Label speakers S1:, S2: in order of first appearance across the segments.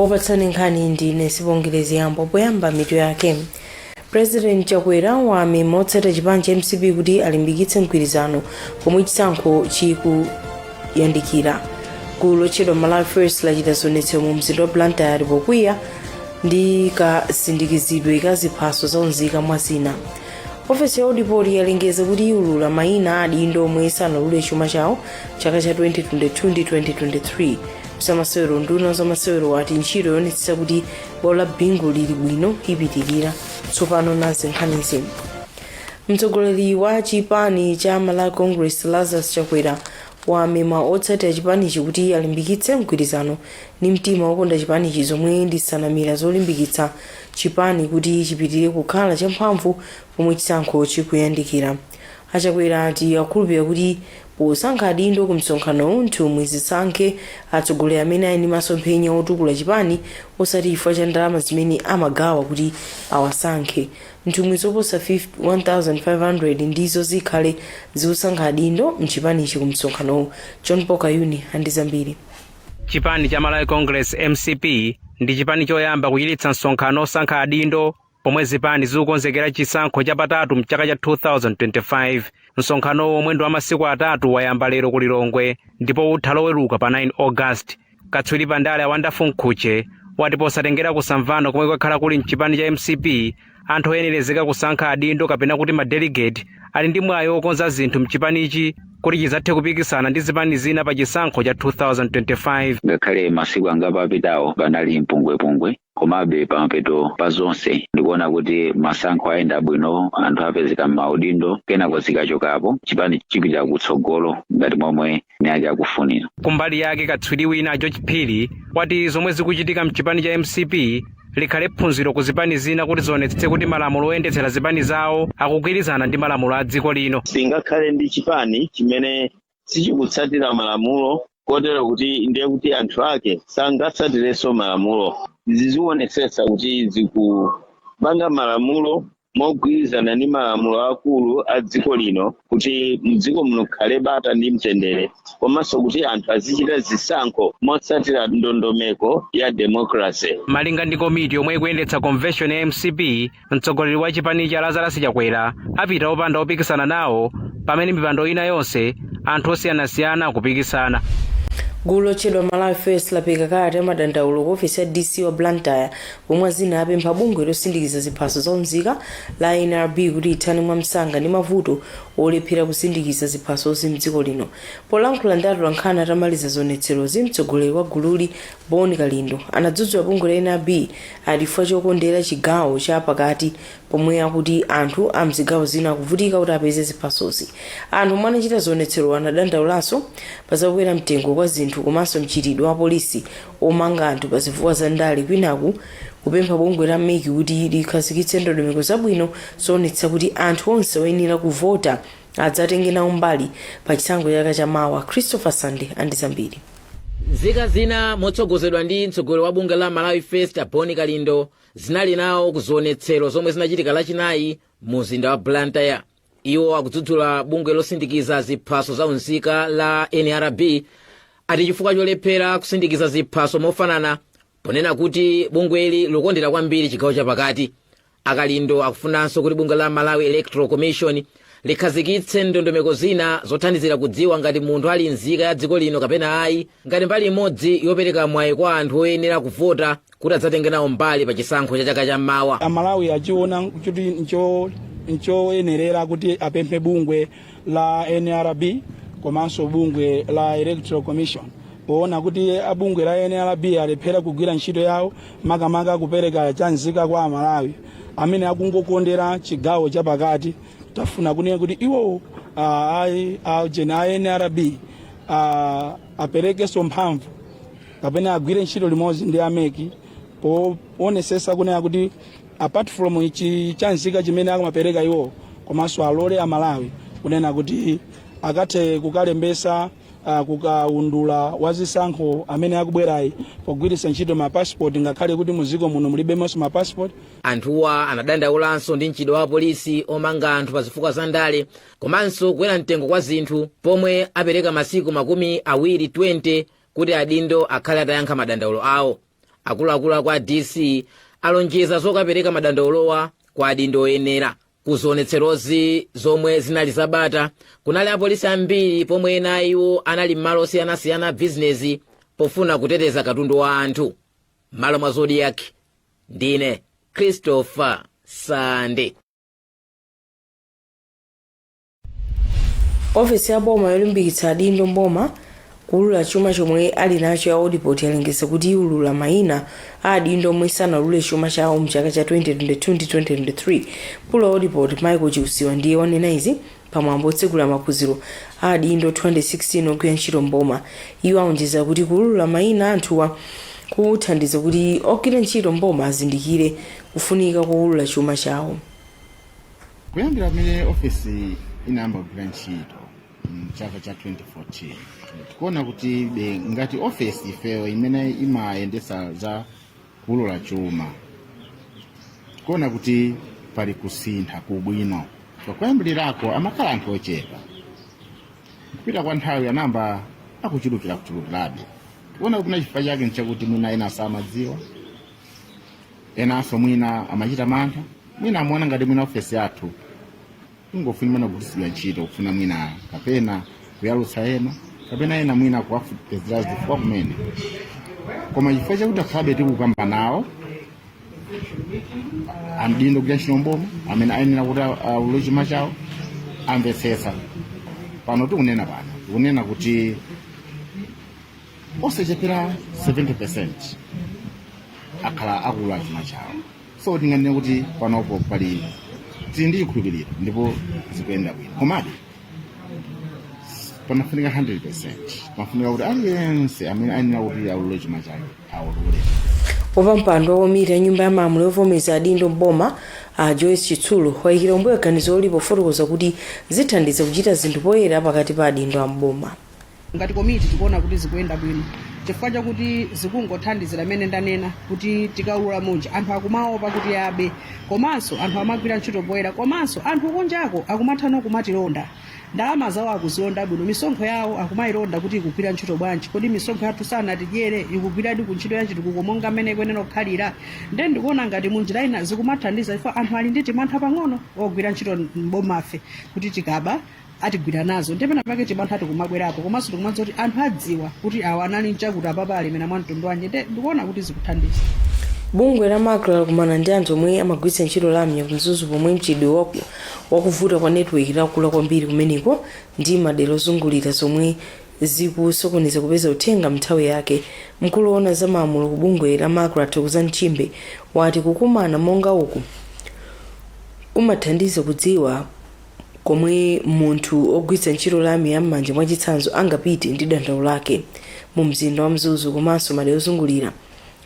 S1: Opatsani nkhani ndine Sibongerezi yambo poyamba mitu yake. President Chakwera wamema motsata chipani cha MCP kuti alimbikitse mgwirizano pomwe chisankho chikuyandikira. Gulu lotchedwa Malawi First lachita zionetsero mu mzinda wa Blantyre pokwiya ndi kasindikizidwe ka ziphaso zaunzika mwa zina. Ofesi ya Audipoti yalengeza kuti iulula mayina adindo omwe sanalule chuma chawo chaka cha 2022 ndi 2023. Zamasewero nduna zamasewero ati ntchito yonetsetsa kuti bwalo la bingu lili bwino ipitirira. Tsopano nazi nkhanizi. Mtsogoleri wa chipani cha Malawi Congress Lazarus Chakwera wamema otsatira chipanichi kuti alimbikitse mgwirizano ndi mtima wokonda chipanichi zomwe ndi sanamira zolimbikitsa chipani kuti chipitirire kukhala champhamvu pomwe chisankho chikuyandikira. Achakwera ati akhulupirira kuti posankha adindo ku msonkhano nthumwi zisankhe atsogoleri amene ali ndi masomphenya otukula chipani osati chifukwa cha ndalama zimene amagawa kuti awasankhe. Nthumwi zoposa 1500 ndizo zikhale zikusankha adindo mchipanichi ku msonkhanowo. John Pokayuni andi zambiri.
S2: Chipani cha Malawi Congress MCP ndi chipani choyamba kuchititsa msonkhano osankha adindo pomwe zipani zikukonzekera chisankho chapatatu mchaka cha 2025. Msonkhanowo mwendo wa masiku atatu wayamba lero ku Lilongwe ndipo utha loweruka pa 9 August. Katswiri Pandale Wonderful Nkhuche wati posatengera kusamvano komwe kwakhala kuli mchipani cha MCP anthu oyenerezeka kusankha adindo kapena kuti madelegate ali ndi mwayi wokonza zinthu mchipanichi kuti chizathe kupikisana ndi zipani zina pa chisankho cha 2025.
S3: Ngakhale masiku angapo apitawo panali mpungwepungwe komabe pamapeto pa zonse ndikuona kuti masankho ayenda bwino, anthu apezeka m'maudindo kenako zikachokapo chipani chipita kutsogolo ngati momwe nyaja akufunira.
S2: Kumbali yake katswiri wina George Phiri wati zomwe zikuchitika mchipani cha MCP likhale phunziro ku zipani zina kuti zionetsetse kuti malamulo oyendetsera zipani zawo akugwirizana ndi malamulo a dziko lino.
S4: Singakhale ndi chipani chimene sichikutsatira malamulo kotero kuti ndiye kuti anthu ake sangatsatirenso malamulo. Zizionetsetsa kuti zikupanga malamulo mogwirizana ndi malamulo akulu a dziko lino kuti mdziko muno khale bata ndi mtendere komanso kuti anthu azichita zisankho motsatira ndondomeko ya democracy.
S2: Malinga ndi komiti yomwe ikuyendetsa convention ya MCP, mtsogoleri wa chipani cha Lazarus Chakwera apita opanda opikisana nawo pamene mipando ina yonse anthu osiyanasiyana akupikisana.
S1: Gulu lotchedwa Malawi First lapeka kalata madandaulo ku ofisi ya DC wa Blantyre pomwe zina apempha bungwe losindikiza ziphaso zaunzika la NRB kuti ithane mwamsanga ndi mavuto olephera kusindikiza ziphaso mdziko lino. Polankhula ndi atolankhani atamaliza zionetsero mtsogoleri wa gululi Boni Kalindo anadzudzula bungwe la NRB chifukwa chokondera chigawo cha pakati pomwe akuti anthu a mzigawo zina akuvutika kuti apeze ziphasozi. Anthu omwe anachita zionetsero anadandaulanso pa zakukwera mtengo kwa zinthu komanso mchitidwe wa polisi omanga anthu pa zifukwa za ndale kwinaku kupempha bungwe la MEC kuti likhazikitse ndondomeko zabwino zoonetsa kuti anthu onse oyenera kuvota adzatenge nawo mbali pa chisankho chaka chamawa. Christopher Sande andi zambiri.
S5: Nzika zina motsogozedwa ndi mtsogoleri wa bungwe la Malawi First Boni Kalindo zinali nawo kuzionetsero zomwe zinachitika lachinayi mu mzinda wa Blantyre. Iwo akudzudzula bungwe losindikiza ziphaso zaunzika la NRB ati chifukwa cholephera kusindikiza ziphaso mofanana ponena kuti bungweli lokondera kwambiri chigawo chapakati. Akalindo akufunanso kuti bungwe la Malawi Electoral Commission likhazikitse ndondomeko zina zothandizira kudziwa ngati munthu ali nzika ya dziko lino kapena ayi, ngati mbali imodzi yopereka mwayi kwa anthu oyenera kuvota kuti adzatenge nawo mbali pa chisankho cha chaka chammawa.
S6: Amalawi achiona kuti nchoyenerera kuti apemphe bungwe la NRB komanso bungwe la Electoral Commission poona kuti abungwe la NRB alephera kugwira ntchito yawo makamaka kupereka chanzika kwa Amalawi amene akungokondera chigawo chapakati. Tafuna kunena kuti iwo NRB aperekenso mphamvu kapena agwire ntchito limodzi ndi ameki poonetsetsa kunena kuti apart from ichi chanzika chimene akumapereka iwo komanso alole Amalawi kunena kuti akathe kukalembesa kukaundula wazisankho amene akubwerayi pogwiritsa ntchito mapassport ngakhale kuti muziko muno mulibemonso mapassport.
S5: Anthuwa anadandaulanso ndi mchitidwe wa polisi omanga anthu pa zifukwa za ndale komanso kukwera mtengo kwa zinthu pomwe apereka masiku 20 kuti adindo akhale atayankha madandaulo awo. akuluakulu kwa DC alonjeza zokapereka madandaulowa kwa adindo oyenera. Kuzionetserozi zomwe zinali zabata, kunali apolisi ambiri pomwe ena iwo anali m'malo osiyanasiyana bizinesi pofuna kuteteza katundu wa anthu. Malo mwa Zodiac, ndine Christopher Sande.
S1: Ofisi ya boma yolimbikitsa adindo mboma kulula chuma chomwe ali nacho ya audipoti yalengeza kuti iulula mayina a adindo omwe sanalule chuma chawo mchaka cha 2022-2023. Pula audipoti Michael Chiusiwa ndiye wanena izi pamwambo otsegula maphunziro a adindo 216 ogwira ntchito mboma. Iwo aonjeza kuti kulula mayina anthuwa kuthandiza kuti ogwira ntchito mboma azindikire kufunika kuulula chuma chawo.
S7: Kuyambira pamene ofisi inayamba kugwira ntchito mchaka cha 2014 tikuona kuti ngati ofisi ifeyo imene imayendesa za kuulula chuma tikuona kuti pali kusintha kubwino. Kuyambirirako amakhala anthu ochepa, kupita kwa nthawi anamba akuchulukirabe. Tikuona kuti kuna chifukwa chake nchakuti mwina ena samadziwa, enanso mwina amachita mantha, mwina amuona ngati mwina ofisi yathu ingofuna mwina kugwiritsidwa ntchito kufuna mwina kapena kuyalutsa ena kapena ena mwina kuwafupezera zifukwa kumene. Koma chifukwa chakuti akhabe tikukamba nawo adindo ogwira ntchito mboma amene ayenera kuti aulule chuma chawo amvetsetsa. Pano tikunena kuti osachepera 70% akhala akulula chuma chawo. So tinganene kuti panopo pali ndi chikhulupiriro ndipo zikuyenda bwino. Komabe panafunika 100%, panafunika kuti aliyense amene ayenera kuti aulule chuma chake aulule.
S1: Wapampando womita ya nyumba ya malamulo yovomeza adindo mboma Joyce Chitsulu wayikira omwe ganizo olipo fotokoza kuti zithandiza kuchita zinthu poyera pakati pa adindo amboma.
S8: Ngati komiti tikuona kuti zikuyenda bwino chifukwa chakuti zikungothandizira amene ndanena kuti tikaulula munja anthu akumaopa kuti abe, komanso anthu amagwira ntchito poyera, komanso anthu kunjako akumathana kumatilonda ndalama zawo akuzilonda bwino, misonkho yawo akumayilonda kuti ikugwira ntchito bwanji, kodi misonkho yathu sanatidyere ikugwiradi ku ntchito yanji tikukomonga amene ikuyenera kukhalira. Ndiye ndikuona ngati munjira ina zikumathandiza chifukwa anthu ali ndi timantha pang'ono ogwira ntchito mbomafe kuti tikaba atigwira nazo ndipena pake chibantha tikumabwerapo, komanso tikumadza kuti anthu adziwa kuti awa anali nchakuti apapa alemera mwa mtundu wanje. Ndikuona kuti zikuthandiza.
S1: Bungwe la Makra kumana ndi anthu omwe amagwiritsa ntchito lamya kumzuzu pomwe mchidwi wakuvuta kwa network lakula kwambiri kumeneko ndi madera ozungulira zomwe zikusokoneza kupeza uthenga mnthawi yake. Mkulu woona za malamulo ku bungwe la Makra Thokoza Nchimbe wati kukumana monga uku kumathandiza kudziwa komwe munthu ogwiritsa ntchito lamya m'manja mwa chitsanzo angapite ndi dandaulo lake mu mzinda wa Mzuzu komanso madera ozungulira.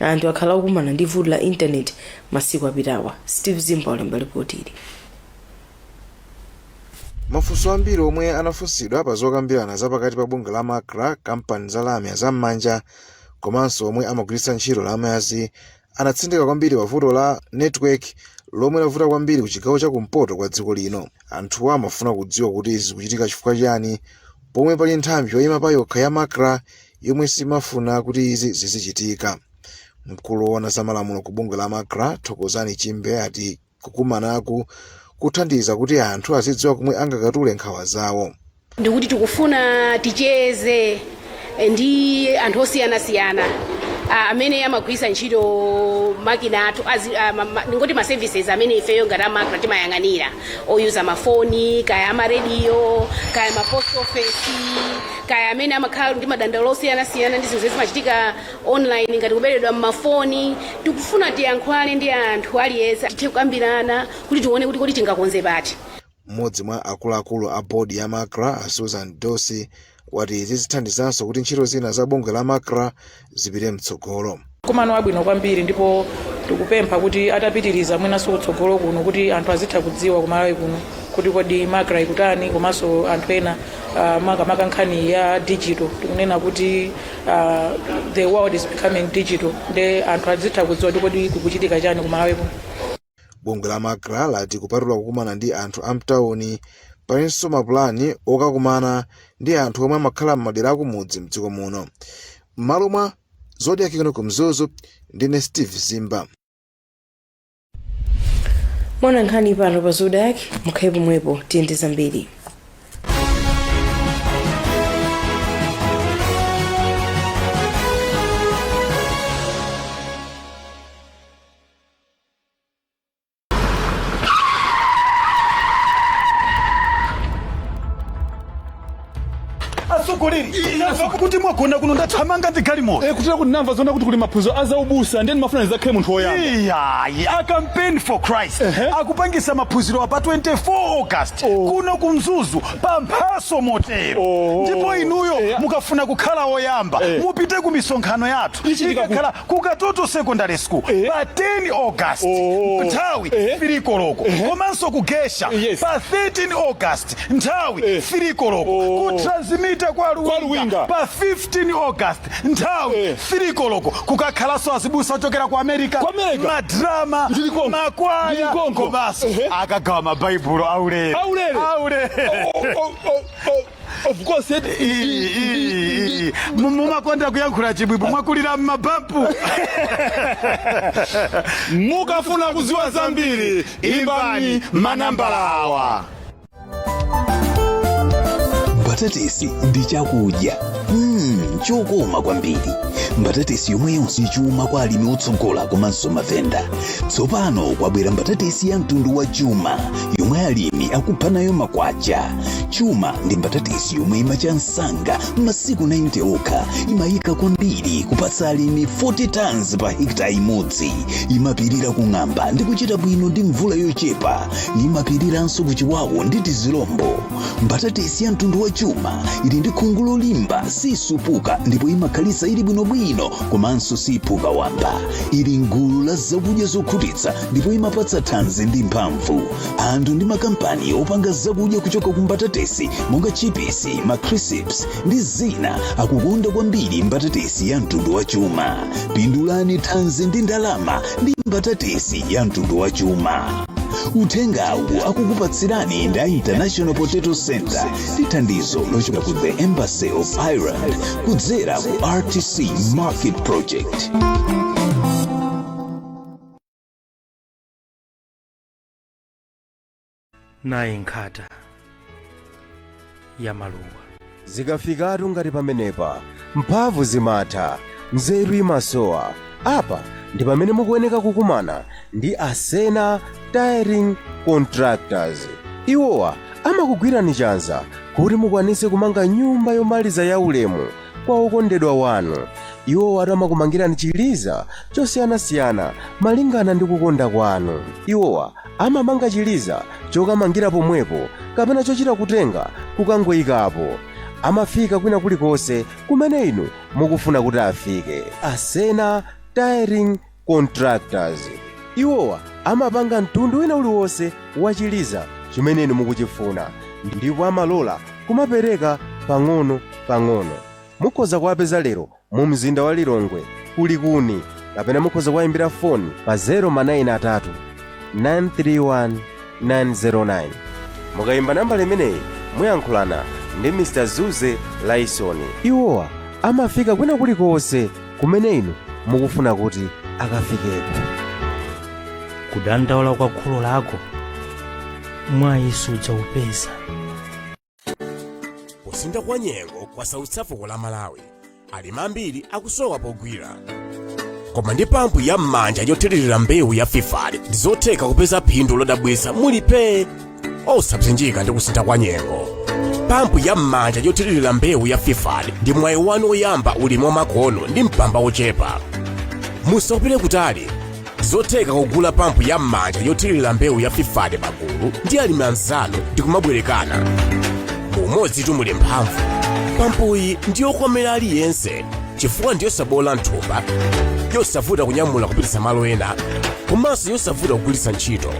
S1: Anthu akhala kukumana ndi vuto la internet masiku apitawa. Steve Zimba walemba ripoti ili.
S9: Mafunso ambiri omwe anafunsidwa pa zokambirana zapakati pa bungwe la Makra, kampani za lamya zam'manja komanso omwe amagwiritsa ntchito lamyazi anatsindika kwambiri pa vuto la network lomwe lavuta kwambiri ku chigawo chakumpoto kwa dziko lino. Anthuwa amafuna kudziwa kuti zikuchitika chifukwa chani pomwe pali nthambi yoyima pa yokha ya Makra yomwe simafuna kuti izi zizichitika. Mkulu woona za malamulo ku bungwe la Makra Thokoza Nchimbe ati kukumanaku kuthandiza kuti anthu azidziwa komwe angakatule nkhawa zawo.
S10: Ndikuti tikufuna ticheze ndi anthu osiyanasiyana amene amagwiritsa ntchito makina athu ngoti ma services amene ifeyo ngati Makra timayang'anira oyuza mafoni kaya amaredio kaya ma post office kaya amene amakhala ndi madandaulo osiyanasiyana ndi zinthu zimachitika online ngati kuberedwa m'mafoni. Tikufuna tiyankhulane ndi anthu aliyense tithe kukambirana kuti tione kuti kodi tingakonze pati.
S9: Mmodzi mwa akuluakulu a bodi ya Makra Susan Dosi wati zithandizanso kuti ntchito zina za bungwe la Makra zipite mtsogolo.
S11: Kumano wabwino kwambiri ndipo tikupempha kuti atapitiriza mwinaso kutsogolo kuno kuti anthu azitha kudziwa kumalawi kuno kuti kodi Makra ikutani komanso anthu ena makamaka nkhani ya digital. Tikunena kuti the world is becoming digital, nde anthu azitha kudziwa kodi kukuchitika chani kumalawi kuno.
S9: Bungwe la Makra lati kupatula kukumana ndi anthu amtawuni palinso mapulani okakumana ndi anthu omwe amakhala m'madera akumudzi mdziko muno. M'malo mwa Zodiac kuno ku Mzuzu, ndine Steve Zimba.
S1: mwana nkhani pano pa Zodiac mukhale pomwepo tiyende zambiri.
S12: kuti mwagona kuno ndathamanga ndigalimoto
S6: kutira kuti namva zona kuti kuli maphuzo azaubusa ndiye ndimafuna ndizakhale munthu woyamba.
S12: iyayi a campaign for Christ akupangisa maphunziro pa 24 August kuno kumzuzu pa Mphaso Motero ndipo inuyo mukafuna kukhala woyamba mupite ku misonkhano yathu ikakhala ku Katoto Secondary School pa 10 August nthawi 3 koloko komanso ku Gesha pa 13 August nthawi 3 koloko ku Transmitter kwa Luwinga pa 15 August nthawi 3 koloko kukakhalanso azibusa ochokera ku America madrama makwaya komanso akagawa mabaibulo aulere.
S6: Of course
S12: mumakonda kuyankhula chibwibwi mwakulira mmabampu.
S6: mukafuna kuziwa zambiri imbani manambala awa.
S13: Mbatatisi ndi chakudya chokoma kwambiri. Mbatatisi yomwe yonse chuma kwa alimi otsogola komanso mavenda. Tsopano kwabwera mbatatisi ya mtundu wa chuma yomwe alimi akupha nayo makwacha. Chuma ndi mbatatisi yomwe imacha msanga masiku 90 okha, imayika kwambiri kupatsa alimi 40 tons pa hekta imodzi. Imapirira kung'amba ndi kuchita bwino ndi mvula yochepa. Imapiriranso kuchiwawo ndi tizilombo. Mbatatisi ya mtundu wa chuma ili ndi khungu lolimba sisupuka ndipo imakhalitsa ili bwinobwino komanso siphuka wamba. Ili ngulu la zakudya zokhutitsa ndipo imapatsa thanzi ndi mphamvu. Anthu ndi makampani opanga zakudya kuchoka ku mbatatisi monga Chipisi, Macrisps ndi zina akukonda kwambiri mbatatisi ya mtundu wa chuma. Pindulani thanzi ndi ndalama ndi mbatatisi ya mtundu wa chuma. Uthengawu akukupatsirani ndi International Potato Center ndi thandizo lochoka ku the Embassy of Ireland kudzera ku RTC Market Project.
S14: nayi nkhata ya maluwa
S15: zikafikatu ngati pamenepa mphamvu zimatha, nzeru imasowa. Apa ndi pamene mukuyeneka kukumana ndi Asena Tiring Contractors. Iwowa amakugwirani chanza kuti mukwanise kumanga nyumba yomaliza ya ulemu kwa okondedwa wanu. Iwowa amakumangirani chiliza chosiyanasiyana malingana ndi kukonda kwanu. Iwowa amamanga chiliza chokamangira pomwepo kapena chochita kutenga kukangoyikapo. Amafika kwina kulikonse kumene inu mukufuna kuti afike. Asena Tiring Contractors. Iwowa amapanga mtundu wina uliwonse wachiliza chimene inu mukuchifuna ndipo amalola kumapereka pang'ono. Mukhoza kuwapeza lero mu mzinda wa Lilongwe kulikuni kapena mukhoza kuwayimbira foni pa 093 931 909. Mukayimba nambala imeneyi muyankhulana ndi Mr. Zuze Laisoni. Iwowa amafika kwina kulikonse kumene inu mukufuna kuti akafikepo.
S14: kudandaula kwa kholo lako mwayi sudzaupeza.
S16: Kusintha kwa nyengo kwasautsa fuko la Malawi. Alimi ambiri akusowa pogwira. Koma ndi pampu ya m'manja yothirira mbewu ya FIFAD ndizotheka kupeza phindu lodabwitsa mulibe osapsinjika ndi kusintha kwa nyengo. Pampu ya m'manja yothirira mbewu ya FIFAD ndi mwayi wanu oyamba ulimi wamakono ndi mpamba ochepa. Musapite kutali. Zotheka kugula pampu ya m'manja yothirira mbewu ya FIFAD magulu ndi alimi anzanu ndi kumabwerekana. Umodzi tu muli mphamvu. Pampuyi ndiyokomera aliyense chifukwa ndiyosabola nthumba, yosavuta kunyamula kupititsa malo ena, komanso yosavuta kugwiritsa ntchito.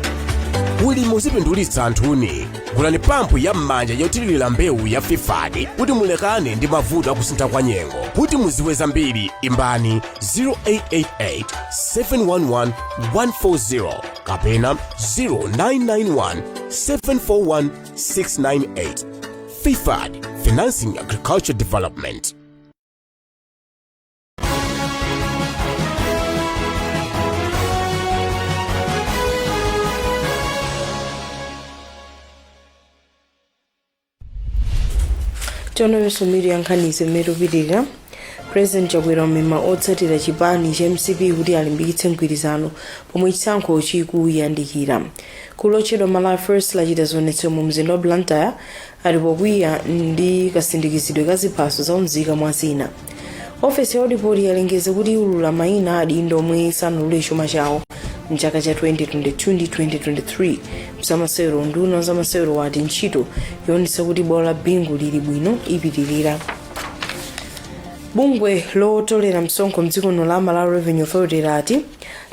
S16: Ulimi uzipindulitsa anthuni. Gulani pampu ya m'manja yothirira mbewu ya FIFAD kuti mulekane ndi mavuto akusintha kwa nyengo. Kuti muziwe zambiri imbani 0888 711 140 kapena 0991 741 698. FIFAD, Financing Agriculture Development.
S1: tionereso mitu ya nkhanizo imene tikupitirira. President Chakwera wamema otsatira chipani cha MCP kuti alimbikitse mgwirizano pomwe chisankho chikuyandikira. Kulotchedwa Malawi First lachita zionetsero mu mzinda wa Blantyre alipokwiya ndi kasindikizidwe ka ziphaso za unzika mwa zina. Ofesi ya audipoti yalengeza kuti iulula mayina adindo omwe sanalule chuma chawo mchaka cha 2022 ndi 2023. Msamasewero nduna za masewero wati ntchito yonetsa kuti bwalo la bingu lili bwino ipitirira. Bungwe lotolera msonkho mdziko la Malawi Revenue Authority lati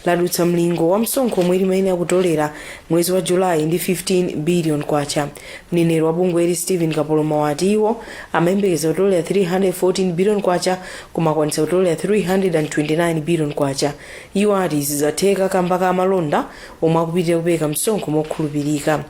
S1: ladutsa mlingo wa msonkho omwe limayenera kutolera mwezi wa Julayi ndi 15 billion kwacha. Mneneri wa bungwe eli Stephen Kapoloma wati iwo amayembekeza kutolera 314 billion kwacha koma akwanitsa kutolera 329 billion kwacha. Iwo ati zidzatheka kamba ka malonda omwe akupitirira kupereka msonkho mokhulupirika.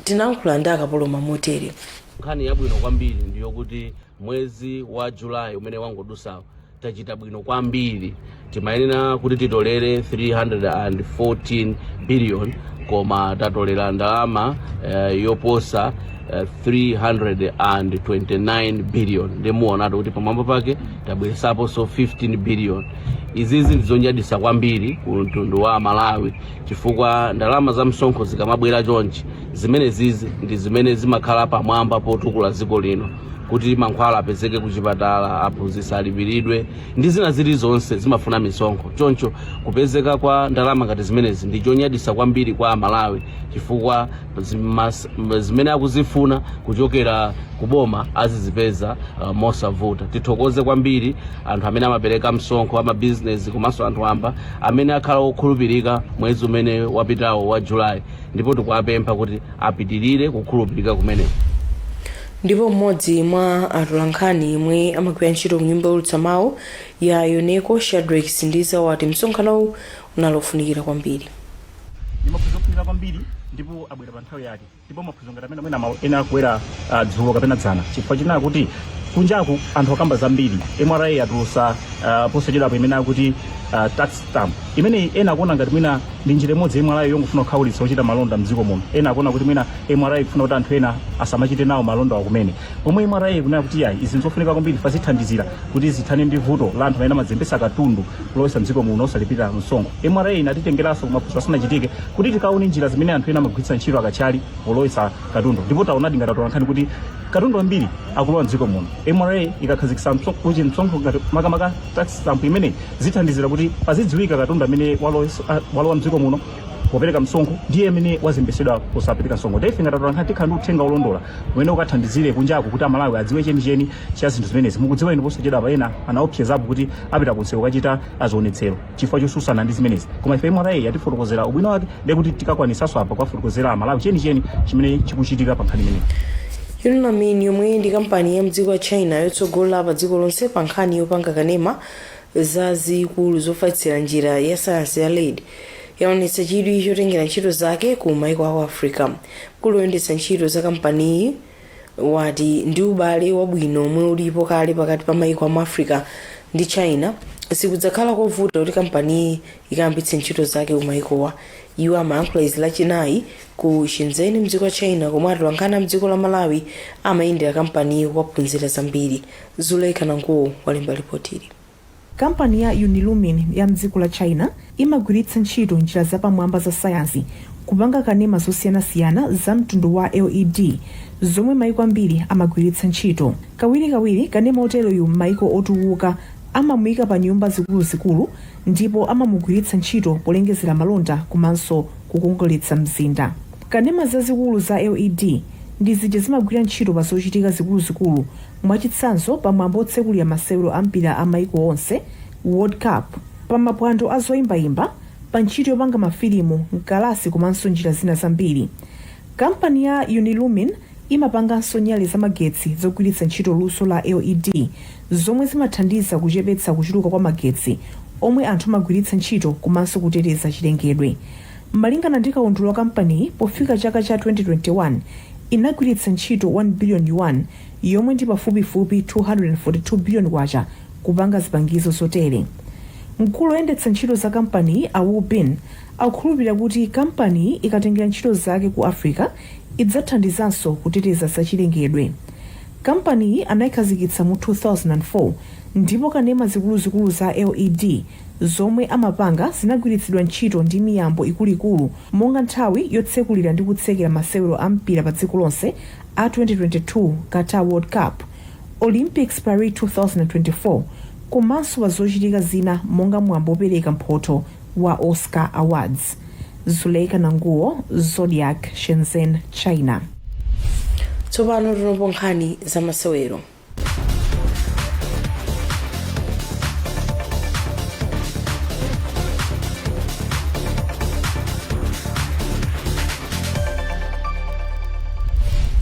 S1: Tinayankhula ndi Kapoloma motere.
S17: Nkhani yabwino kwambiri ndiyo kuti mwezi wa Julayi umene wangodusawo tachita bwino kwambiri. Timayenera kuti titolere 314 billion koma tatolera ndalama yoposa 329 billion. Ndimuona kuti pamwamba pake tabweresapo so 15 billion. Izizi ndizonyadisa kwambiri ku mtundu wa Malawi chifukwa ndalama za msonkho zikamabwera chonchi zimene zizi ndi zimene zimakhala pamwamba potukula dziko lino kuti mankhwala apezeke kuchipatala, aphunzitsi alipiridwe ndi zina zilizonse zimafuna misonkho. Choncho kupezeka kwa ndalama ngati zimenezi ndi chonyadisa kwambiri kwa Malawi chifukwa zimene akuzifuna kuchokera kuboma azizipeza mosavuta. Tithokoze kwambiri anthu amene amapereka msonkho ama business komanso anthu amba amene akhala okhulupirika mwezi umene wapitawo wa Julayi, ndipo tikuwapempha kuti apitirire kukhulupirika kumene.
S1: Ndipo mmodzi mwa atolankhani imwe amagwira ntchito ku nyumba yolutsa mawu ya Yoneko Shadrack Sindiza wati msonkhanowu unalofunikira kwambiri.
S18: Maphunziro ofunikira kwambiri ndipo abwera pa nthawi yake, ndipo maphunziro ngati amene ena akubwera dzulo kapena dzana chifukwa chinaa kuti kunjaku anthu akamba zambiri. MRA yatulusa posachedwapo imene akuti tax stamp imene ena akuona ngati mwina ndi njira imodzi MRA yongofuna kukhawulitsa ochita malonda mdziko muno. Ena akuona kuti mwina MRA ikufuna kuti anthu ena asamachite nawo malonda wakumene, pomwe MRA ikunena kuti yayi izi nzofunika kwambiri fazithandizira kuti zithane ndi vuto la anthu amene amadzembesa katundu kulowesa mdziko muno osalipira msonkho. MRA inatitengeranso kumaphunziro asanachitike kuti tikaone njira zimene anthu ena amagwiritsa ntchito akachali polowesa katundu, ndipo taonadi ngati atolankhani kuti katundu ambiri akulowa mdziko muno. MRA ikakhazikitsa kuti msonkho ngati makamaka tax stamp imene zithandizira kuti pazidziwika katundu amene walowa mdziko muno popereka msonkho ndiye amene wazembesedwa kusapereka msonkho. Ndife ngati atolankhani tikhala ndi uthenga olondola umene ukathandizire kunjaku kuti Amalawi adziwe chenicheni cha zinthu zimenezi. Mukudziwa ine posachedwa ena anaopsezapo kuti apita kunseko kachita azionetsero chifukwa chosusana ndi zimenezi, koma ife MRA yatifotokozera ubwino wake ndi kuti tikakwanisanso apa kwafotokozera Amalawi chenicheni chimene chikuchitika pa nkhani imeneyi.
S1: Yunamin yomwe ndi kampani ya mdziko wa China yotsogola pa dziko lonse pa nkhani yopanga kanema zazikulu zofatsira njira ya sayansi ya LED yaonetsa chidwi chotengera ntchito zake ku maiko a Africa. Mkulu woyendetsa ntchito za kampaniyi wati ndi ubale wabwino omwe ulipo kale pakati pa maiko a Africa ndi China sikudzakhala kovuta kuti kampaniyi ikayambitse ntchito zake ku maikowa. Iwo amayankhula izi lachinayi ku Shenzhen mdziko wa China, komwe atolankhani mdziko la Malawi amayendera kampaniyi kuwaphunzira zambiri. Zuleka Nanguwo walemba ripotiri.
S19: Kampani ya Unilumin ya mdziko la China imagwiritsa ntchito njira zapamwamba za sayansi kupanga kanema zosiyanasiyana za mtundu wa LED zomwe maiko ambiri amagwiritsa ntchito. Kawirikawiri kanema oteroyu maiko otukuka amamuyika pa nyumba zikuluzikulu ndipo amamugwiritsa ntchito polengezera malonda komanso kukongoletsa mzinda. Kanema zazikulu za LED ndi zija zimagwira ntchito pa zochitika zikuluzikulu, mwachitsanzo pamwambo otsekulira masewero a mpira a maiko onse World Cup, pa maphwando a zoyimbayimba, pa ntchito yopanga mafilimu, mkalasi komanso njira zina zambiri. Kampani ya Unilumin imapanganso nyale zamagetsi zogwiritsa ntchito luso la LED zomwe zimathandiza kuchepetsa kuchuluka kwa magetsi omwe anthu amagwiritsa ntchito komanso kuteteza chilengedwe. Malingana ndi kaundula wa kampani, pofika chaka cha 2021 inagwiritsa ntchito 1 billion yuan yomwe ndi pafupifupi 242 billion kwacha kupanga zipangizo zotere. Mkulu woyendetsa ntchito za kampani Wu Bin akukhulupirira kuti kampani ikatengera ntchito zake ku Africa idzathandizanso kuteteza zachilengedwe. kampaniyi anayikhazikitsa mu 2004 ndipo kanema zikuluzikulu za LED zomwe amapanga zinagwiritsidwa ntchito ndi miyambo ikuluikulu monga nthawi yotsekulira ndi kutsekera masewero a mpira pa dziko lonse a 2022 Qatar World Cup, Olympics Paris 2024 komanso pa zochitika zina monga mwambo opereka mphoto wa Oscar Awards. Zuleika Nanguo, Zodiac, Shenzhen, China.
S1: Tsopano tinopo nkhani za masewero.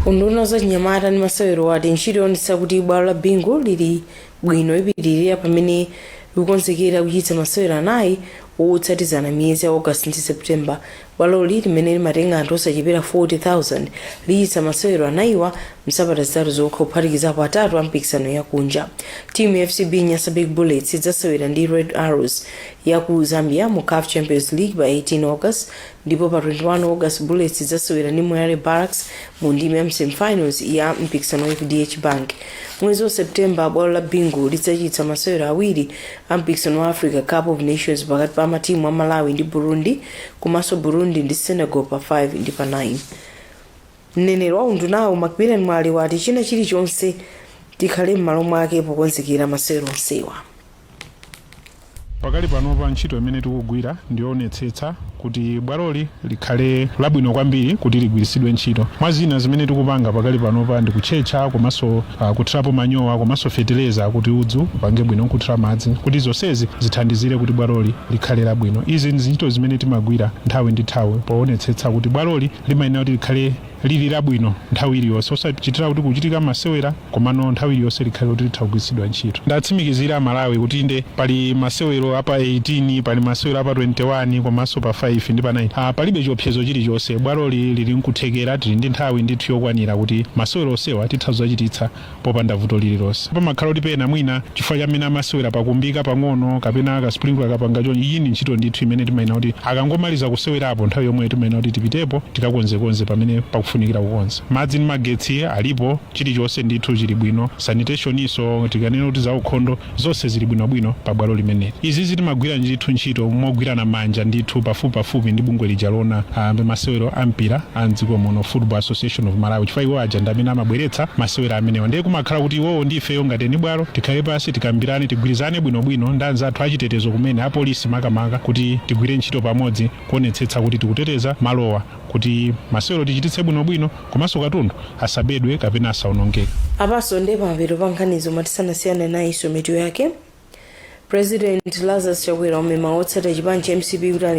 S1: unduna za chinyamata ndi masewero wati ntchito yonetsa kuti bwalo la bingu lili bwino ipitirira pamene likukonzekera kuchititsa masewero anayi otsatizana miyezi ya August ndi September. bwaloli limene limatenga anthu osachepera 40,000 lichititsa masewero anayiwa msabata zitatu zokha kuphatikizapo atatu a mpikisano yakunja. timu ya FCB Nyasa Big Bullets idzasewera ndi Red Arrows ya ku Zambia mu CAF Champions League pa 18 August ndipo pa 21 August Bullets idzasewera ndi Moyale Barracks mu ndime ya semi-finals ya mpikisano wa FDH Bank. mwezi wa September bwalo la bingu lidzachititsa masewero awiri a mpikisano wa Africa Cup of Nations pakati pa matimu a Malawi ndi Burundi komanso Burundi ndi Senegal pa 5 ndi pa 9. mneneri wa undunawo Macmillan Mwale wati china chilichonse tikhale m'malo mwake pokonzekera masewero onsewa.
S20: pakali panopa ntchito imene tikugwira ndionetsetsa kuti bwaloli likhale labwino kwambiri kuti ligwiritsidwe ntchito. mwazina zimene tikupanga pakali panopa ndi kutchetcha komanso kuthirapo manyowa komanso feteleza kuti udzu upange bwino kuthira madzi kuti zonsezi zithandizire kuti bwaloli likhale labwino. izi ndi ntchito zimene timagwira nthawi ndi nthawi poonetsetsa kuti bwaloli limayenera kuti likhale lili labwino nthawi iliyonse osachitira kuti kuchitika masewera komano nthawi iliyonse likhale kuti litha kugwiritsidwa ntchito. ndatsimikizira Malawi kuti inde pali masewero apa 18 pali masewero apa 21 komanso pa 5 ndi pa 9 palibe chiopsezo chilichonse. bwaloli lili nkuthekera tili ndi nthawi ndithu yokwanira kuti masewero onsewa titha kuzachititsa popanda vuto lililonse. pamakhala kuti pena mwina chifukwa chamene amasewera pakumbika pang'ono kapena kasprinkler kapanga chonchi iyi ndi ntchito ndithu imene timayenera kuti akangomaliza kusewerapo nthawi yomwe timayenera kuti tipitepo tikakonzekonze pamene pakufunikira kukonza. madzi ndi magetsi alipo chilichonse ndithu chili bwino. sanitation iso tikanena kuti za ukhondo zonse zili bwinobwino pa bwalo limeneli. izi timagwira ndithu ntchito mogwirana manja ndithu pafupi ndi bungwe lija lona masewero a mpira a mdziko muno Football Association of Malawi chifukwa iwo aja ndi amene amabweretsa masewero amenewa. ndiye kumakhala kuti iwowo ndi ifeyo ngati ni bwalo tikhale pasi tikambirane tigwirizane bwinobwino ndi anzathu achitetezo kumene apolisi makamaka kuti tigwire ntchito pamodzi kuonetsetsa kuti tikuteteza malowa kuti masewero tichititse bwinobwino komanso katundu asabedwe kapena asaonongeke.
S1: apaso ndi pamapeto pa nkhanizo matisanasiyane nayi mitu yake. President Lazarus Chakwera wamema otsata chipani cha MCP kuti